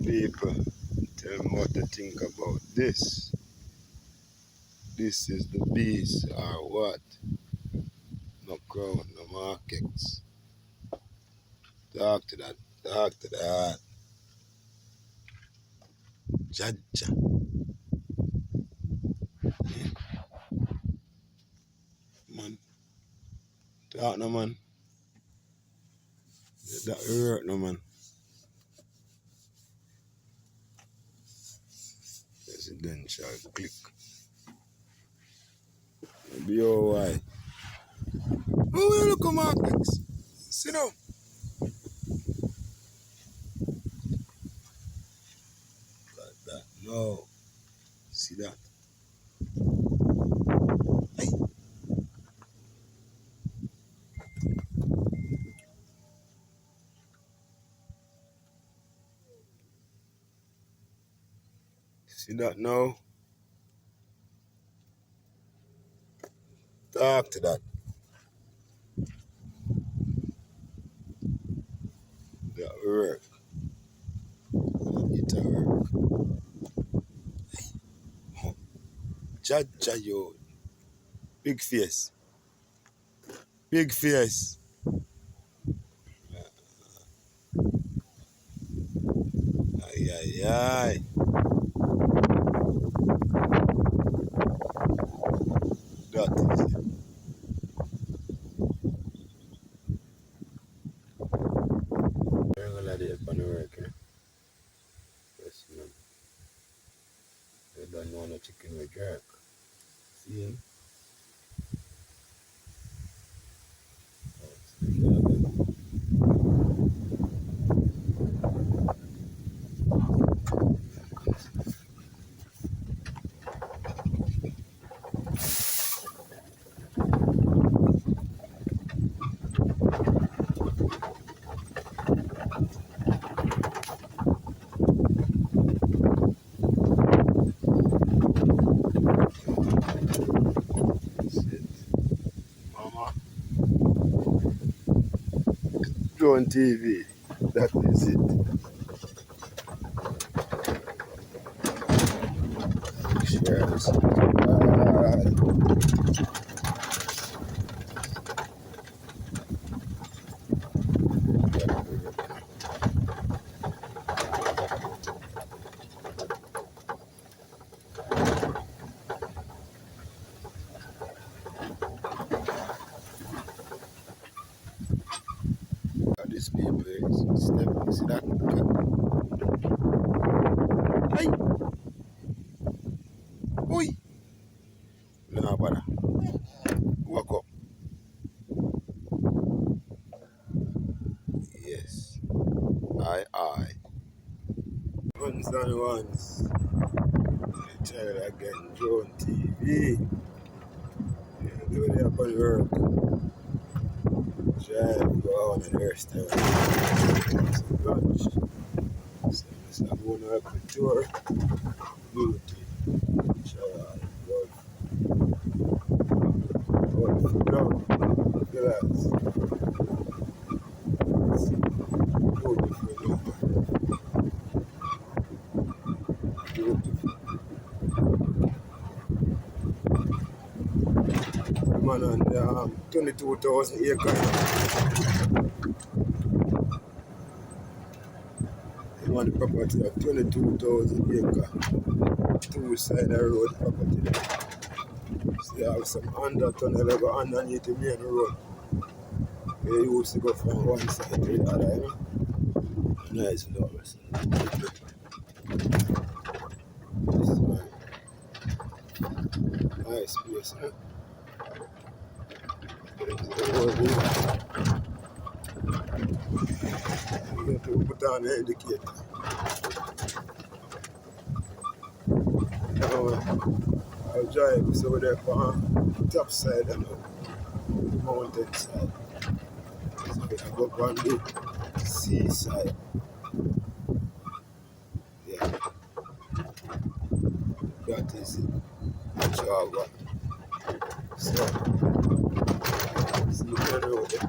people, tell me what they think about this. This is the beast or what? No crowd, no markets. Talk to that, talk to that. Jaja. Man, talk no man. That hurt no man. Presidential click. Be alright. Oh, we look at markets. Sit down. Got that. No. See that? Hey. See that now? Talk to that. That work. It work. Oh. Jaja yo. Big face. Big face. Ay, ay, ay. That is it. Regular day upon the work, eh? Yes, man. You don't want no chicken with jerk. See him? Mama. Drone TV. That is it. Shares. These people is step. See that? Hey! Oi! No, brother. Walk up. Yes. Aye. Ones and ones. Tryall again. Drone TV. Yeah, do it up on work. Tryall go on and hairstyle. Some lunch. So I'm going to have a tour. Beauty. Tryall. No. Glass. Beautiful. Man on 22,000 acres. He want the property of 22,000 acres. Two side of the road property. So you have some undertunnel go underneath the main road. You used to go from one side to the other, you know? Nice flowers. Yes, man. Nice place, huh? You have to put on the indicator. I'll drive this over there from the top side and the mountain side. So I go up on the seaside. Yeah. That is it. Tryall. So, see you on the road there.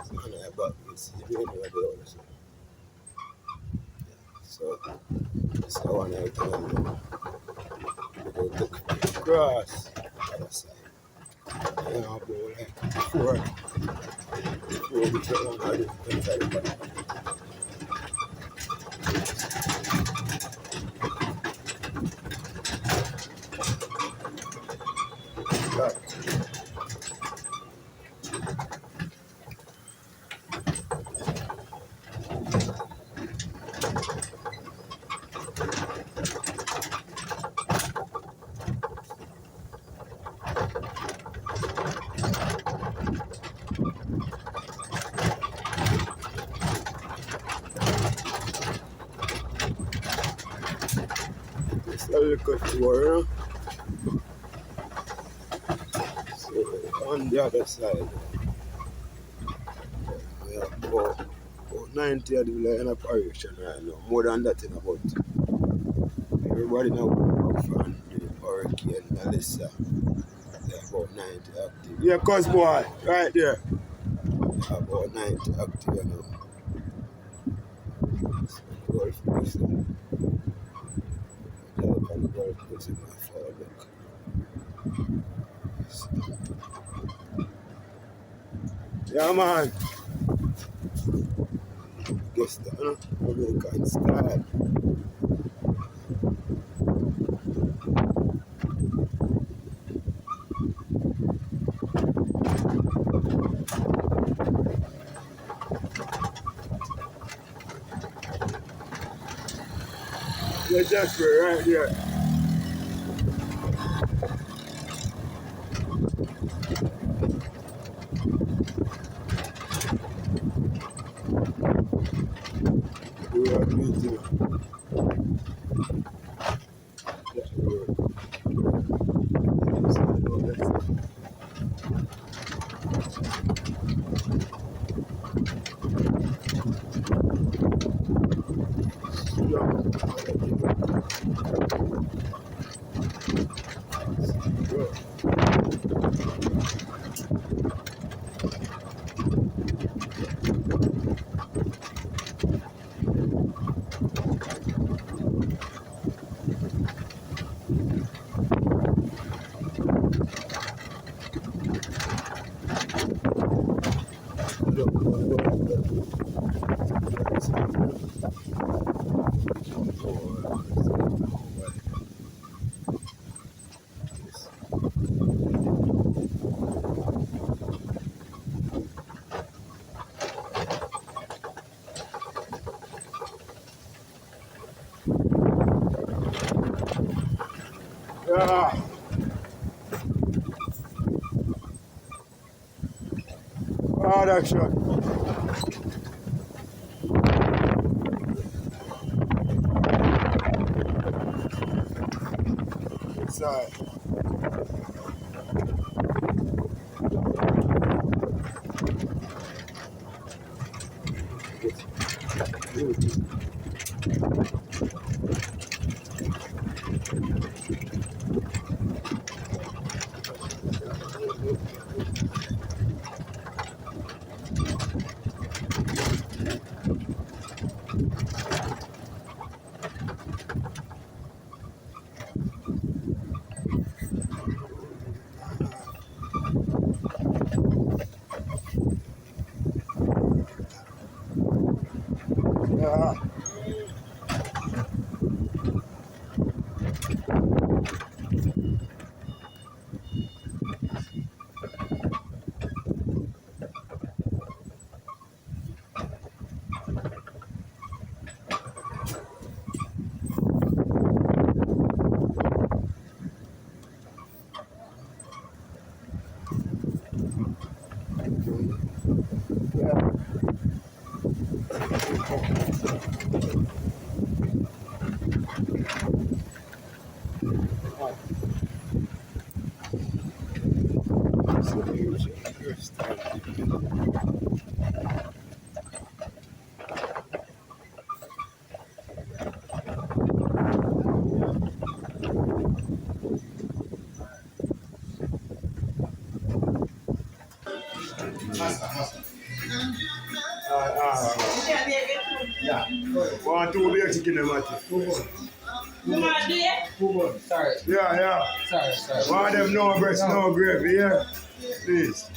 See on the back, you see the road there. So this one I tell you. Go to grass. Other side. Yeah, about like four different one I do inside the back. Right. It's a little tour. So on the other side, we have about 90 of the village in operation right now. More than that in about. Everybody now from the hurricane, Melissa. They're about 90 active. Yeah, cuz boy, right there. About 90 active now. So, golf course. The golf course in my fall look. So, yeah, man. Guess that, no? American style. Yeah, Jeffrey, right there. We are meeting. Yeah. Oh, that shot. Inside. Yeah. chicken them at it. Sorry. Yeah. Sorry. One of them no breast, no gravy, yeah? Please.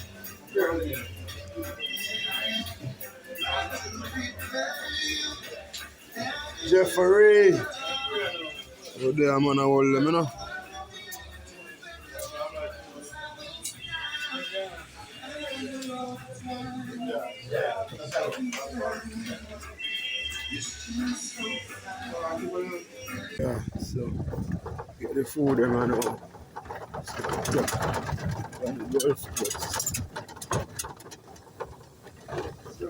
Jeffrey. Oh, there, I'm gonna hold them, you know. Yeah, so get the food, them, and all. And the golf course. So,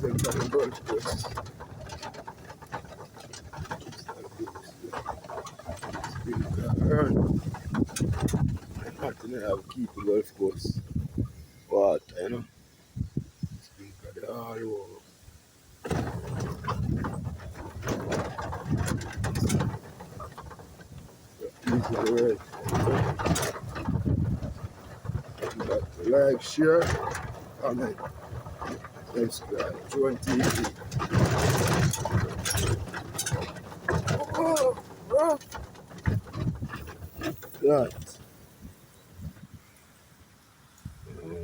take the golf course. Earn. Nothing I have keep the golf course. Water, you know. Speaker, they're all over. This is the right. Like, share, comment, subscribe. Join TV. Oh. Right.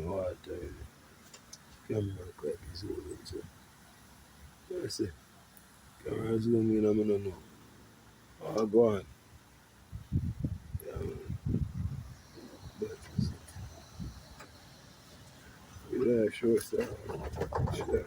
Water. Camera crack is over. So, let's see. Camera zoom in, I don't know. Oh, go on. Yeah, man. That is it. Yeah, sure, sir. Sure.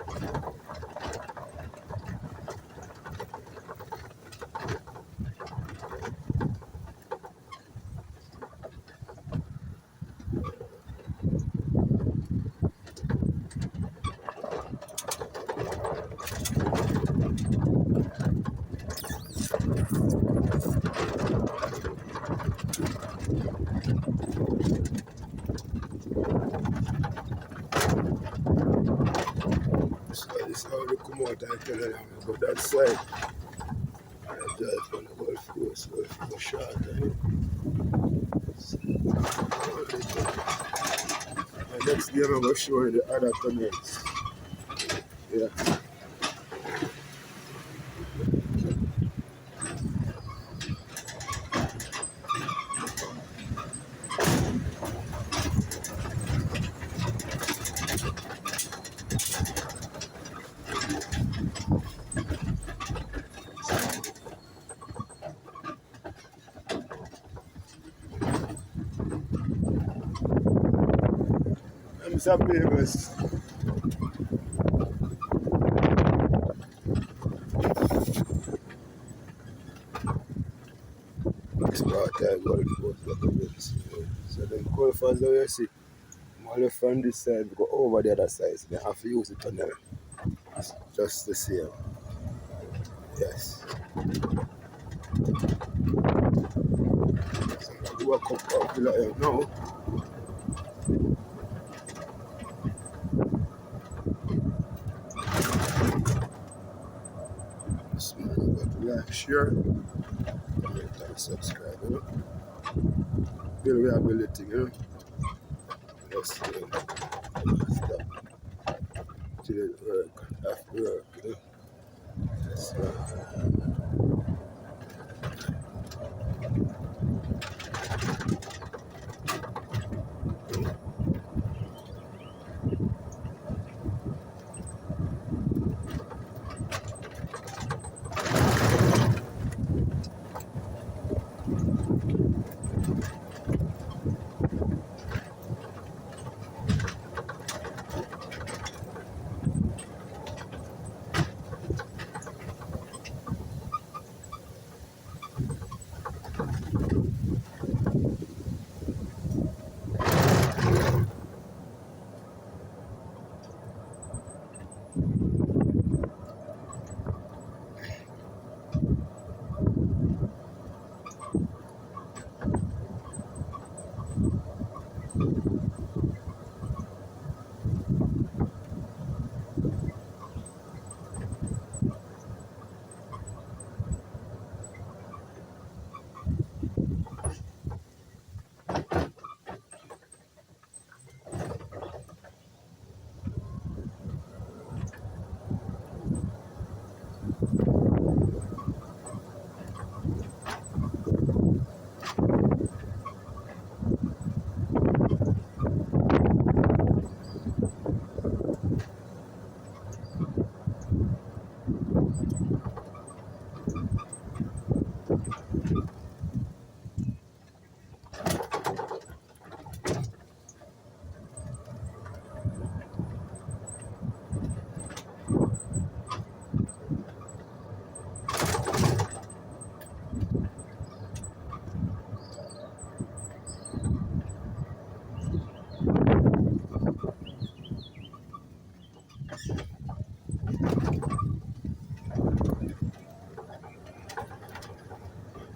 So this is how they come out and tell them go that side. I drive on the golf course, golf course short. And next game I'm going to show you the other tunnels. Yeah. I'm some papers. Next part I golf course like a bit. So then golfers now you see. I'm left from this side, go over the other side. So they have to use the tunnel. It's just the same. Yes. So I walk up the line now. Smile about the like, share, comment and subscribe, you know. Build reliability, you know. Let's stop till it work, after work, you know. Yes,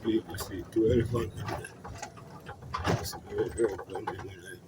People see 1200. That's very, very funny.